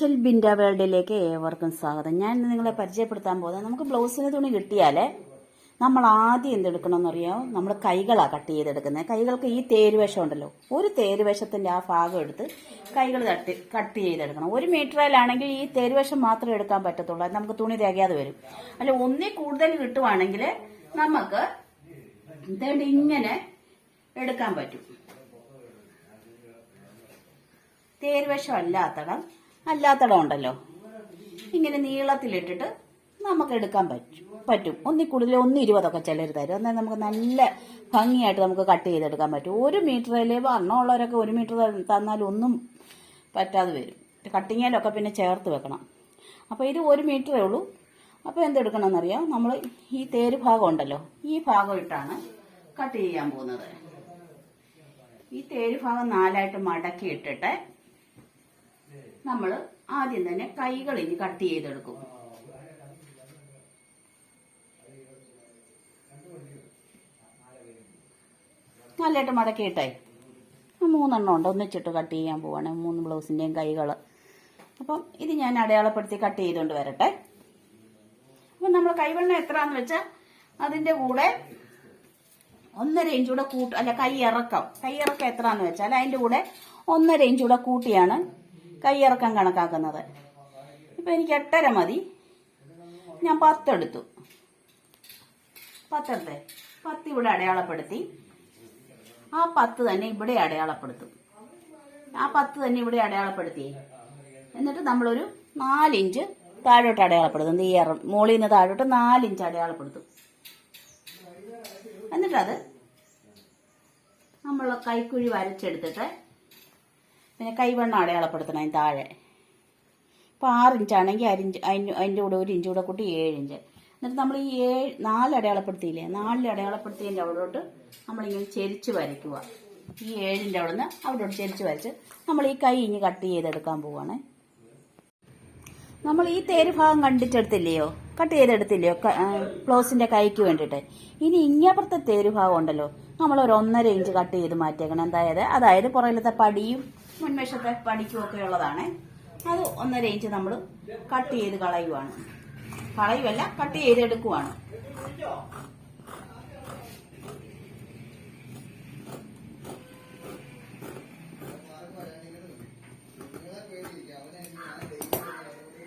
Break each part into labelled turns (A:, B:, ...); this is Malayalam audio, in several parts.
A: ആൻഷൽ ബിൻഡ വേൾഡിലേക്ക് ഏവർക്കും സ്വാഗതം. ഞാൻ ഇന്ന് നിങ്ങളെ പരിചയപ്പെടുത്താൻ പോകുന്നത്, നമുക്ക് ബ്ലൗസിന് തുണി കിട്ടിയാലേ നമ്മൾ ആദ്യം എന്തെടുക്കണമെന്ന് അറിയാമോ? നമ്മൾ കൈകളാണ് കട്ട് ചെയ്തെടുക്കുന്നത്. കൈകൾക്ക് ഈ തേരുവശം ഉണ്ടല്ലോ, ഒരു തേരുവശത്തിൻ്റെ ആ ഭാഗം എടുത്ത് കൈകൾ കട്ട് ചെയ്തെടുക്കണം. 1 മീറ്ററിലാണെങ്കിൽ ഈ തേരുവശം മാത്രമേ എടുക്കാൻ പറ്റത്തുള്ളൂ, അത് നമുക്ക് തുണി തികയാതെ വരും. അല്ല, ഒന്നിൽ കൂടുതൽ കിട്ടുവാണെങ്കിൽ നമുക്ക് ഇങ്ങനെ എടുക്കാൻ പറ്റും. തേരുവശം അല്ലാത്തടം ഉണ്ടല്ലോ, ഇങ്ങനെ നീളത്തിലിട്ടിട്ട് നമുക്ക് എടുക്കാൻ പറ്റും. ഒന്നിൽ കൂടുതൽ 1.20 ചിലർ തരും. എന്നാൽ നമുക്ക് നല്ല ഭംഗിയായിട്ട് നമുക്ക് കട്ട് ചെയ്തെടുക്കാൻ പറ്റും. 1 മീറ്ററിലെ വണ്ണമുള്ളവരൊക്കെ 1 മീറ്റർ തന്നാലും ഒന്നും പറ്റാതെ വരും. കട്ടിങ്ങിലൊക്കെ പിന്നെ ചേർത്ത് വെക്കണം. അപ്പോൾ ഇത് 1 മീറ്ററേ ഉള്ളൂ. അപ്പോൾ എന്തെടുക്കണമെന്നറിയാം, നമ്മൾ ഈ തേര് ഭാഗം ഉണ്ടല്ലോ, ഈ ഭാഗം ഇട്ടാണ് കട്ട് ചെയ്യാൻ പോകുന്നത്. ഈ തേര് ഭാഗം 4ആയിട്ട് മടക്കി ഇട്ടിട്ട് നമ്മൾ ആദ്യം തന്നെ കൈകൾ ഇനി കട്ട് ചെയ്തെടുക്കും. നല്ലതായിട്ട് മടക്കിയിട്ടേ 3 എണ്ണം ഉണ്ട്, ഒന്നിച്ചിട്ട് കട്ട് ചെയ്യാൻ പോവാണ്. 3 ബ്ലൗസിൻ്റെയും കൈകൾ. അപ്പം ഇത് ഞാൻ അടയാളപ്പെടുത്തി കട്ട് ചെയ്തുകൊണ്ട് വരട്ടെ. അപ്പം നമ്മൾ കൈവണ്ണം എത്രയാണെന്ന് വെച്ചാൽ അതിൻ്റെ കൂടെ 1.5 ഇഞ്ച് കൂടെ അല്ല, കൈയിറക്കം എത്രയാണെന്ന് വെച്ചാൽ അതിൻ്റെ കൂടെ 1.5 ഇഞ്ച് കൂടെ കൂട്ടിയാണ് കൈയിറക്കം കണക്കാക്കുന്നത്. ഇപ്പം എനിക്ക് 8.5 മതി, ഞാൻ 10 എടുത്തു. 10 ഇവിടെ അടയാളപ്പെടുത്തി. ആ 10 തന്നെ ഇവിടെ അടയാളപ്പെടുത്തും. എന്നിട്ട് നമ്മളൊരു 4 ഇഞ്ച് താഴോട്ട് അടയാളപ്പെടുത്തും. ഈ മുകളിൽ നിന്ന് താഴോട്ട് 4 ഇഞ്ച് അടയാളപ്പെടുത്തും. എന്നിട്ടത് നമ്മൾ കൈക്കുഴി വരച്ചെടുത്തിട്ട് പിന്നെ കൈവണ്ണം അടയാളപ്പെടുത്തണം അതിന് താഴെ. ഇപ്പോൾ 6 ഇഞ്ചാണെങ്കിൽ അതിൻ്റെ കൂടെ 1 ഇഞ്ച് കൂടെ കൂട്ടി 7 ഇഞ്ച്. എന്നിട്ട് നമ്മൾ ഈ 4 അടയാളപ്പെടുത്തിയില്ലേ, 4 അടയാളപ്പെടുത്തിയതിൻ്റെ അവിടോട്ട് നമ്മളിങ്ങനെ ചെരിച്ച് വരയ്ക്കുക. ഈ 7ൻ്റെ അവിടെ നിന്ന് അവിടോട്ട് ചെരിച്ച് വരച്ച് നമ്മൾ ഈ കൈ ഇനി കട്ട് ചെയ്തെടുക്കാൻ പോവുകയാണ്. നമ്മൾ ഈ തേര് ഭാഗം കട്ട് ചെയ്തെടുത്തില്ലയോ ബ്ലൗസിൻ്റെ കൈക്ക് വേണ്ടിയിട്ട്. ഇനി ഇങ്ങപ്പുറത്തെ തേര് ഭാഗം ഉണ്ടല്ലോ, നമ്മളൊരു 1.5 ഇഞ്ച് കട്ട് ചെയ്ത് മാറ്റിയേക്കണം. അതായത് പുറകിലത്തെ പടിയും മുൻവശത്തെ പടിക്കും ഒക്കെ ഉള്ളതാണ്. അത് 1.5 ഇഞ്ച് നമ്മൾ കട്ട് ചെയ്ത് കട്ട് ചെയ്തെടുക്കുവാണ്.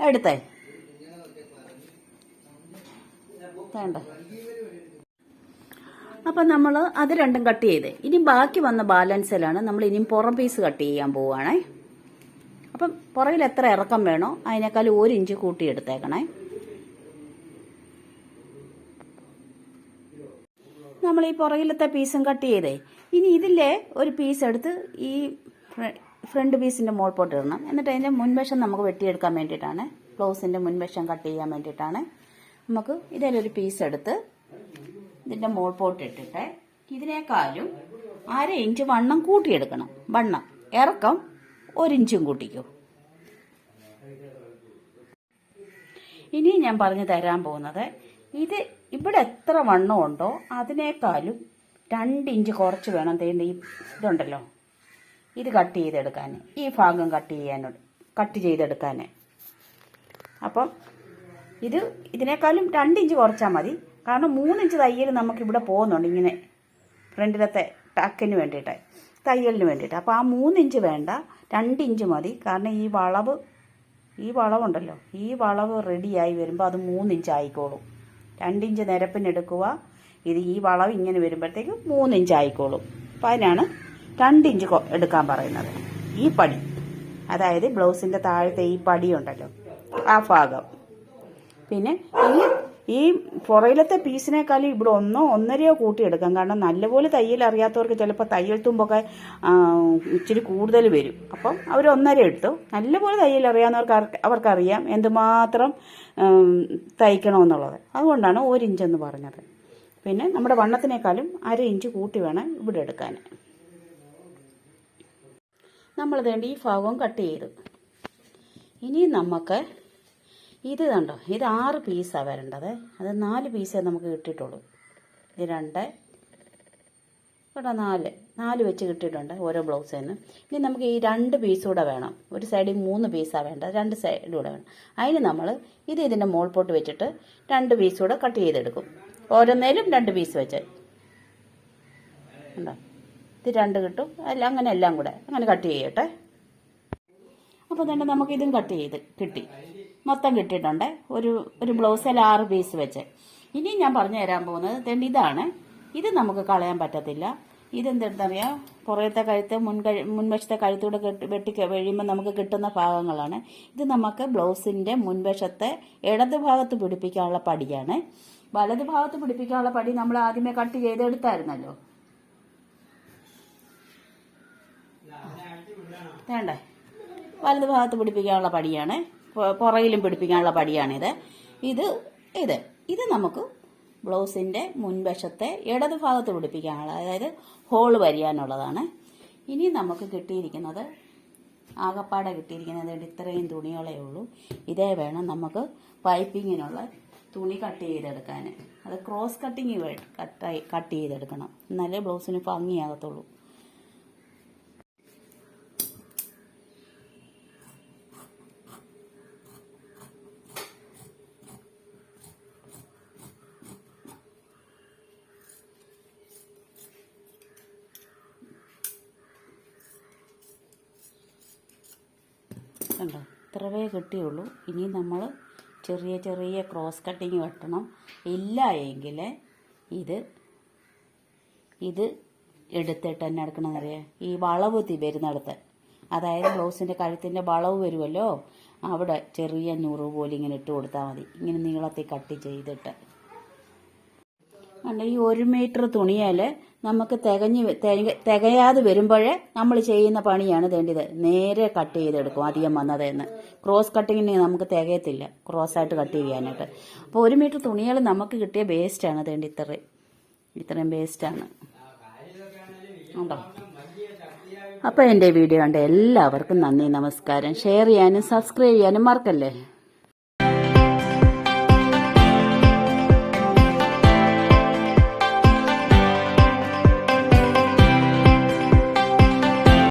A: എടുത്തേ വേണ്ട. അപ്പം നമ്മൾ അത് രണ്ടും കട്ട് ചെയ്ത് ഇനി ബാക്കി വന്ന ബാലൻസിലാണ് നമ്മൾ ഇനിയും പുറം പീസ് കട്ട് ചെയ്യാൻ പോവുകയാണേ. അപ്പം പുറകിൽ എത്ര ഇറക്കം വേണോ അതിനേക്കാൾ 1 ഇഞ്ച് കൂട്ടിയെടുത്തേക്കണേ. നമ്മൾ ഈ പുറകിലത്തെ പീസും കട്ട് ചെയ്തേ. ഇനി ഇതിലെ ഒരു പീസ് എടുത്ത് ഈ ഫ്രണ്ട് പീസിൻ്റെ മുകൾപോട്ട് ഇടണം. എന്നിട്ട് അതിൻ്റെ മുൻവശം നമുക്ക് വെട്ടിയെടുക്കാൻ വേണ്ടിയിട്ടാണ്, ബ്ലൗസിൻ്റെ മുൻവശം കട്ട് ചെയ്യാൻ വേണ്ടിയിട്ടാണ്. നമുക്ക് ഇതിലൊരു പീസ് എടുത്ത് ഇതിൻ്റെ മുകൾപോട്ട് ഇട്ടിട്ട് ഇതിനേക്കാളും 1/2 ഇഞ്ച് വണ്ണം കൂട്ടിയെടുക്കണം. ഇറക്കം 1 ഇഞ്ചും കൂട്ടിക്കോ. ഇനി ഞാൻ പറഞ്ഞു തരാൻ പോകുന്നത്, ഇത് ഇവിടെ എത്ര വണ്ണം ഉണ്ടോ അതിനേക്കാളും 2 ഇഞ്ച് കുറച്ച് വേണം. ഈ ഇതുണ്ടല്ലോ, ഇത് കട്ട് ചെയ്തെടുക്കാൻ, ഈ ഭാഗം കട്ട് ചെയ്തെടുക്കാൻ. അപ്പം ഇതിനേക്കാളും 2 ഇഞ്ച് കുറച്ചാൽ മതി. കാരണം 3 ഇഞ്ച് തയ്യൽ നമുക്കിവിടെ പോകുന്നുണ്ട്, ഇങ്ങനെ ഫ്രണ്ടിലത്തെ ടക്കിന് വേണ്ടിയിട്ട്, തയ്യലിന് വേണ്ടിയിട്ട്. അപ്പോൾ ആ 3 ഇഞ്ച് വേണ്ട, 2 ഇഞ്ച് മതി. കാരണം ഈ വളവുണ്ടല്ലോ, ഈ വളവ് റെഡിയായി വരുമ്പോൾ അത് 3 ഇഞ്ച് ആയിക്കോളും. 2 ഇഞ്ച് നിരപ്പിനെടുക്കുക. ഈ വളവ് ഇങ്ങനെ വരുമ്പോഴത്തേക്കും 3 ഇഞ്ച് ആയിക്കോളും. അപ്പോൾ അതിനാണ് 2 ഇഞ്ച് എടുക്കാൻ പറയുന്നത്. ഈ പടി, അതായത് ബ്ലൗസിൻ്റെ താഴത്തെ ഈ പടിയുണ്ടല്ലോ, ആ ഭാഗം. പിന്നെ ഈ പുറയിലത്തെ പീസിനേക്കാളും ഇവിടെ 1.5 കൂട്ടിയെടുക്കാം. കാരണം നല്ലപോലെ തയ്യൽ അറിയാത്തവർക്ക് ചിലപ്പോൾ തയ്യൽ തുമ്പൊക്കെ ഇച്ചിരി കൂടുതൽ വരും. അപ്പം അവർ 1.5 എടുത്തു. നല്ലപോലെ തയ്യൽ അറിയാവുന്നവർക്ക് അവർക്കറിയാം എന്തുമാത്രം തയ്ക്കണമെന്നുള്ളത്. അതുകൊണ്ടാണ് 1 ഇഞ്ചെന്ന് പറഞ്ഞത്. പിന്നെ നമ്മുടെ വണ്ണത്തിനേക്കാളും 1/2 ഇഞ്ച് കൂട്ടി വേണം ഇവിടെ എടുക്കാൻ. നമ്മൾ ഈ ഭാഗവും കട്ട് ചെയ്തു. ഇനി നമുക്ക് ഇത് കണ്ടോ, ഇത് 6 പീസാണ് വരേണ്ടത്. അത് 4 പീസേ നമുക്ക് കിട്ടിയിട്ടുള്ളൂ. ഇത് 2, ഇവിടെ 4 വെച്ച് കിട്ടിയിട്ടുണ്ട് ഓരോ ബ്ലൗസിൽ നിന്ന്. ഇനി നമുക്ക് ഈ 2 പീസ് കൂടെ വേണം. ഒരു സൈഡിൽ 3 പീസാണ് വേണ്ടത്, 2 സൈഡിൽ കൂടെ വേണം. അതിന് നമ്മൾ ഇതിൻ്റെ മോൾപോട്ട് വെച്ചിട്ട് 2 പീസ് കൂടെ കട്ട് ചെയ്തെടുക്കും. ഓരോന്നേലും 2 പീസ് വെച്ച് ഉണ്ടോ, ഇത് 2 കിട്ടും. അങ്ങനെ എല്ലാം കൂടെ അങ്ങനെ കട്ട് ചെയ്യട്ടെ. അപ്പോൾ തന്നെ നമുക്കിതും കട്ട് ചെയ്ത് കിട്ടി, മൊത്തം കിട്ടിയിട്ടുണ്ട്. ഒരു ബ്ലൗസിൽ 6 പീസ് വെച്ച്. ഇനി ഞാൻ പറഞ്ഞു തരാൻ പോകുന്നത് ഇതാണ്. ഇത് നമുക്ക് കളയാൻ പറ്റത്തില്ല. ഇതെന്തെന്നറിയാം, പുറത്തെ കഴുത്ത് മുൻവശത്തെ കഴുത്തൂടെ വെട്ടി കഴിയുമ്പോൾ നമുക്ക് കിട്ടുന്ന ഭാഗങ്ങളാണ്. ഇത് നമുക്ക് ബ്ലൗസിൻ്റെ മുൻവശത്തെ ഇടത് ഭാഗത്ത് പിടിപ്പിക്കാനുള്ള പടിയാണ്. വലത് ഭാഗത്ത് പിടിപ്പിക്കാനുള്ള പടി നമ്മൾ ആദ്യമേ കട്ട് ചെയ്തെടുത്തായിരുന്നല്ലോ. വേണ്ടേ, വലത് ഭാഗത്ത് പിടിപ്പിക്കാനുള്ള പടിയാണ്, പുറകിലും പിടിപ്പിക്കാനുള്ള പടിയാണിത്. ഇത് നമുക്ക് ബ്ലൗസിൻ്റെ മുൻവശത്തെ ഇടത് ഭാഗത്ത് പിടിപ്പിക്കാനുള്ള, അതായത് ഹോള് വരിയാനുള്ളതാണ്. ഇനി നമുക്ക് കിട്ടിയിരിക്കുന്നത്, ആകപ്പാടെ കിട്ടിയിരിക്കുന്നത് ഇത്രയും തുണികളേ ഉള്ളൂ. ഇതേ വേണം നമുക്ക് പൈപ്പിങ്ങിനുള്ള തുണി കട്ട് ചെയ്തെടുക്കാൻ. അത് ക്രോസ് കട്ടിങ് കട്ട് ചെയ്തെടുക്കണം, എന്നാലേ ബ്ലൗസിന് ഭംഗിയാകത്തുള്ളൂ. കണ്ടോ, ഇത്രവേ കിട്ടിയുള്ളൂ. ഇനി നമ്മൾ ചെറിയ ചെറിയ ക്രോസ് കട്ടിങ് വെട്ടണം. ഇല്ല എങ്കിൽ ഇത് എടുത്തിട്ട് തന്നെ എടുക്കണമെന്നറിയാം, ഈ വളവ് വരുന്നിടത്ത്, അതായത് ബ്ലൗസിൻ്റെ കഴുത്തിൻ്റെ വളവ് വരുമല്ലോ, അവിടെ ചെറിയ ഞുറു പോലെ ഇങ്ങനെ ഇട്ട് കൊടുത്താൽ മതി. ഇങ്ങനെ നീളത്തിൽ കട്ട് ചെയ്തിട്ട് ഈ 1 മീറ്റർ തുണിയാൽ നമുക്ക് തികയാതെ വരുമ്പോഴേ നമ്മൾ ചെയ്യുന്ന പണിയാണ് വേണ്ടത്. നേരെ കട്ട് ചെയ്തെടുക്കും അധികം വന്നതെന്ന്. ക്രോസ് കട്ടിങ്ങിന് നമുക്ക് തികയത്തില്ല ക്രോസായിട്ട് കട്ട് ചെയ്യാനായിട്ട്. അപ്പോൾ 1 മീറ്റർ തുണികൾ നമുക്ക് കിട്ടിയ വേസ്റ്റാണ് വേണ്ടി, ഇത്രയും വേസ്റ്റാണ് ഉണ്ടോ. അപ്പോൾ എൻ്റെ വീഡിയോ കണ്ട എല്ലാവർക്കും നന്ദി, നമസ്കാരം. ഷെയർ ചെയ്യാനും സബ്സ്ക്രൈബ് ചെയ്യാനും മറക്കല്ലേ.